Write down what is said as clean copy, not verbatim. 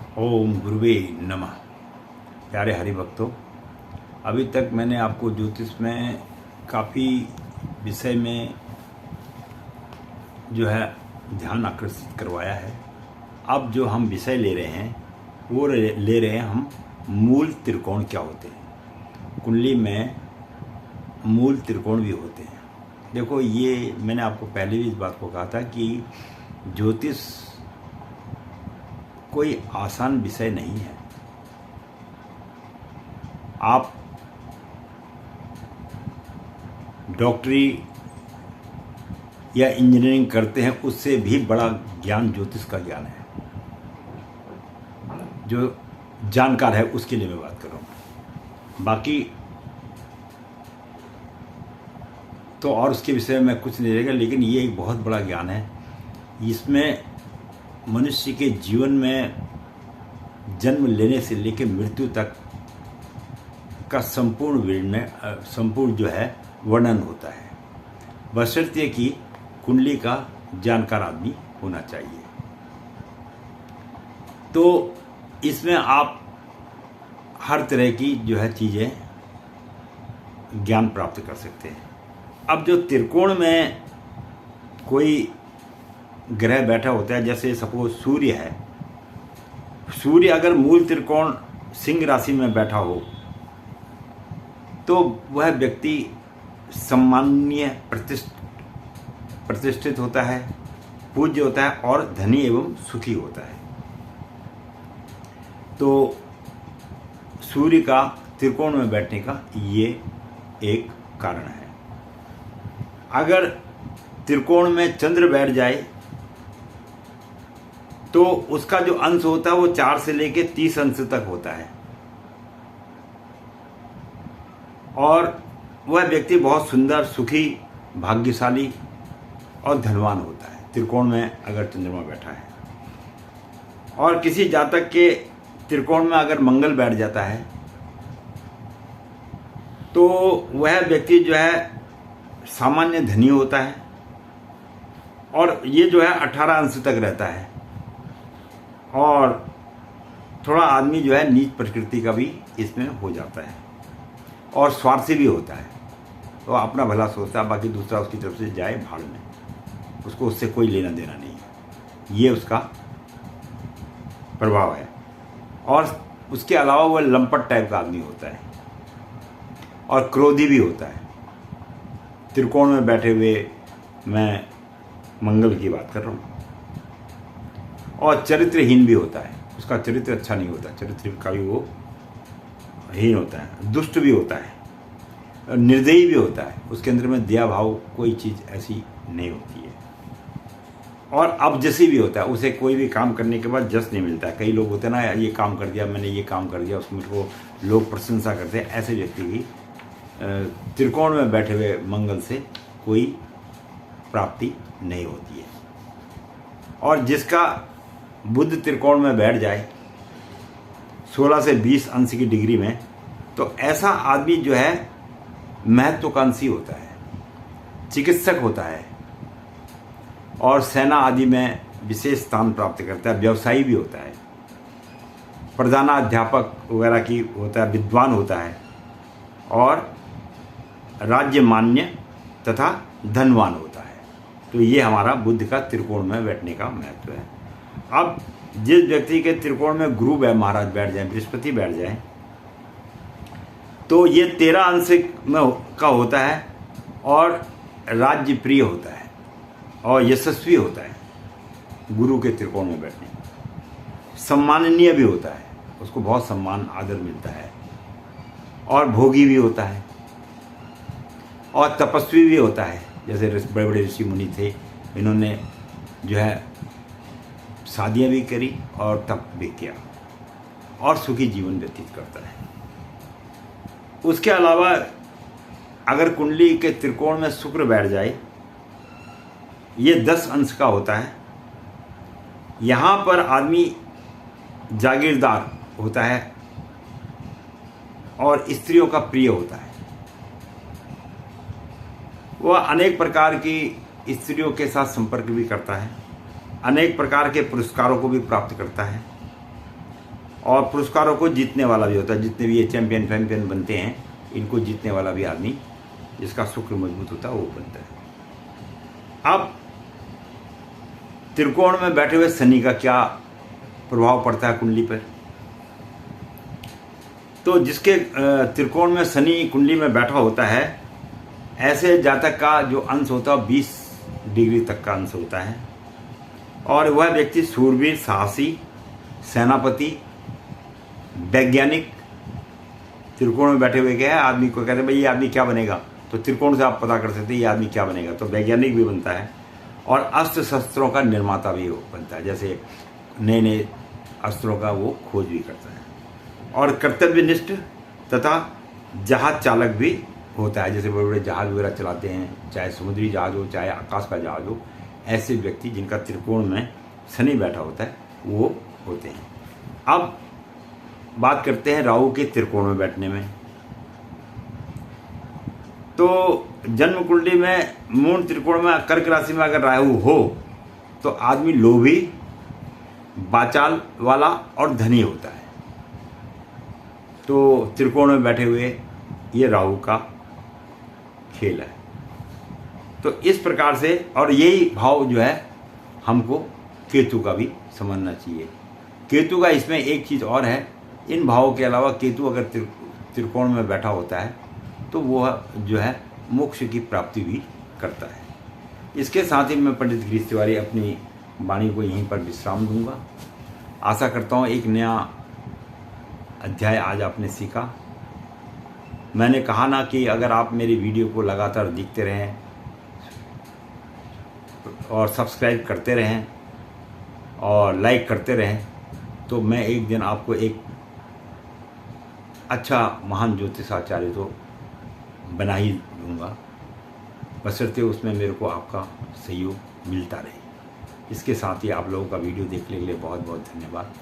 ओम गुरुवे नमः। प्यारे हरि भक्तों, अभी तक मैंने आपको ज्योतिष में काफ़ी विषय में जो है ध्यान आकर्षित करवाया है। अब जो हम विषय ले रहे हैं वो ले रहे हैं हम मूल त्रिकोण क्या होते हैं। कुंडली में मूल त्रिकोण भी होते हैं। देखो, ये मैंने आपको पहले भी इस बात को कहा था कि ज्योतिष कोई आसान विषय नहीं है। आप डॉक्टरी या इंजीनियरिंग करते हैं, उससे भी बड़ा ज्ञान ज्योतिष का ज्ञान है। जो जानकार है उसके लिए मैं बात कर रहा हूँ, बाकी तो और उसके विषय में मैं कुछ नहीं रहेगा। लेकिन ये एक बहुत बड़ा ज्ञान है। इसमें मनुष्य के जीवन में जन्म लेने से लेकर मृत्यु तक का संपूर्ण जो है वर्णन होता है, बशर्ते कि कुंडली का जानकार आदमी होना चाहिए। तो इसमें आप हर तरह की जो है चीज़ें ज्ञान प्राप्त कर सकते हैं। अब जो त्रिकोण में कोई ग्रह बैठा होता है, जैसे सपोज सूर्य है, सूर्य अगर मूल त्रिकोण सिंह राशि में बैठा हो तो वह व्यक्ति सम्माननीय, प्रतिष्ठित होता है, पूज्य होता है और धनी एवं सुखी होता है। तो सूर्य का त्रिकोण में बैठने का ये एक कारण है। अगर त्रिकोण में चंद्र बैठ जाए तो उसका जो अंश होता है वो 4 से लेकर 30 अंश तक होता है और वह व्यक्ति बहुत सुंदर, सुखी, भाग्यशाली और धनवान होता है त्रिकोण में अगर चंद्रमा बैठा है। और किसी जातक के त्रिकोण में अगर मंगल बैठ जाता है तो वह व्यक्ति जो है सामान्य धनी होता है और ये जो है 18 अंश तक रहता है और थोड़ा आदमी जो है नीच प्रकृति का भी इसमें हो जाता है और स्वार्थी भी होता है। तो अपना भला सोचता है, बाकी दूसरा उसकी तरफ से जाए भाड़ में, उसको उससे कोई लेना देना नहीं है। ये उसका प्रभाव है। और उसके अलावा वह लंपट टाइप का आदमी होता है और क्रोधी भी होता है। त्रिकोण में बैठे हुए मैं मंगल की बात कर रहा हूँ। और चरित्रहीन भी होता है, उसका चरित्र अच्छा नहीं होता, चरित्र का भी वो हीन होता है, दुष्ट भी होता है, निर्दयी भी होता है। उसके अंदर में दया भाव कोई चीज़ ऐसी नहीं होती है। और अब जैसी भी होता है, उसे कोई भी काम करने के बाद जस नहीं मिलता है। कई लोग होते हैं ना, ये काम कर दिया मैंने, ये काम कर दिया, उसमें को लोग प्रशंसा करते हैं। ऐसे व्यक्ति भी त्रिकोण में बैठे हुए मंगल से कोई प्राप्ति नहीं होती है। और जिसका बुध त्रिकोण में बैठ जाए 16 से 20 अंश की डिग्री में, तो ऐसा आदमी जो है महत्वाकांक्षी होता है, चिकित्सक होता है और सेना आदि में विशेष स्थान प्राप्त करता है, व्यवसायी भी होता है, प्रधानाध्यापक वगैरह की होता है, विद्वान होता है और राज्य मान्य तथा धनवान होता है। तो ये हमारा बुध का त्रिकोण में बैठने का महत्व है। अब जिस व्यक्ति के त्रिकोण में गुरु महाराज बैठ जाए, बृहस्पति बैठ जाए, तो ये 13 अंश में का होता है और राज्य प्रिय होता है और यशस्वी होता है। गुरु के त्रिकोण में बैठने, सम्माननीय भी होता है, उसको बहुत सम्मान आदर मिलता है और भोगी भी होता है और तपस्वी भी होता है। जैसे बड़े बड़े ऋषि मुनि थे, इन्होंने जो है शादियाँ भी करी और तप भी किया और सुखी जीवन व्यतीत करता है। उसके अलावा अगर कुंडली के त्रिकोण में शुक्र बैठ जाए, ये 10 अंश का होता है। यहाँ पर आदमी जागीरदार होता है और स्त्रियों का प्रिय होता है। वह अनेक प्रकार की स्त्रियों के साथ संपर्क भी करता है, अनेक प्रकार के पुरस्कारों को भी प्राप्त करता है और पुरस्कारों को जीतने वाला भी होता है। जितने भी ये चैंपियन फैम्पियन बनते हैं, इनको जीतने वाला भी आदमी जिसका शुक्र मजबूत होता है वो बनता है। अब त्रिकोण में बैठे हुए शनि का क्या प्रभाव पड़ता है कुंडली पर? तो जिसके त्रिकोण में शनि कुंडली में बैठा होता है, ऐसे जातक का जो अंश होता है 20 डिग्री तक का अंश होता है, और वह व्यक्ति शूरवीर, साहसी, सेनापति, वैज्ञानिक त्रिकोण में बैठे हुए क्या है। आदमी को कहते हैं भाई ये आदमी क्या बनेगा, तो त्रिकोण से आप पता कर सकते हैं ये आदमी क्या बनेगा। तो वैज्ञानिक भी बनता है और अस्त्र शस्त्रों का निर्माता भी बनता है, जैसे नए नए अस्त्रों का वो खोज भी करता है। और कर्तव्यनिष्ठ तथा जहाज चालक भी होता है, जैसे बड़े बड़े जहाज वगैरह चलाते हैं, चाहे समुद्री जहाज हो चाहे आकाश का जहाज हो, ऐसे व्यक्ति जिनका त्रिकोण में शनि बैठा होता है वो होते हैं। अब बात करते हैं राहु के त्रिकोण में बैठने में। तो जन्म कुंडली में मूल त्रिकोण में कर्क राशि में अगर राहु हो तो आदमी लोभी, बाचाल वाला और धनी होता है। तो त्रिकोण में बैठे हुए ये राहु का खेल है। तो इस प्रकार से, और यही भाव जो है हमको केतु का भी समझना चाहिए। केतु का इसमें एक चीज़ और है, इन भावों के अलावा केतु अगर त्रिकोण में बैठा होता है तो वह जो है मोक्ष की प्राप्ति भी करता है। इसके साथ ही मैं पंडित गिरीश तिवारी अपनी वाणी को यहीं पर विश्राम दूंगा। आशा करता हूँ एक नया अध्याय आज आपने सीखा। मैंने कहा ना कि अगर आप मेरी वीडियो को लगातार देखते रहें और सब्सक्राइब करते रहें और लाइक करते रहें तो मैं एक दिन आपको एक अच्छा महान ज्योतिषाचार्य तो बना ही दूंगा, बशर्ते उसमें मेरे को आपका सहयोग मिलता रहे। इसके साथ ही आप लोगों का वीडियो देखने के लिए बहुत बहुत धन्यवाद।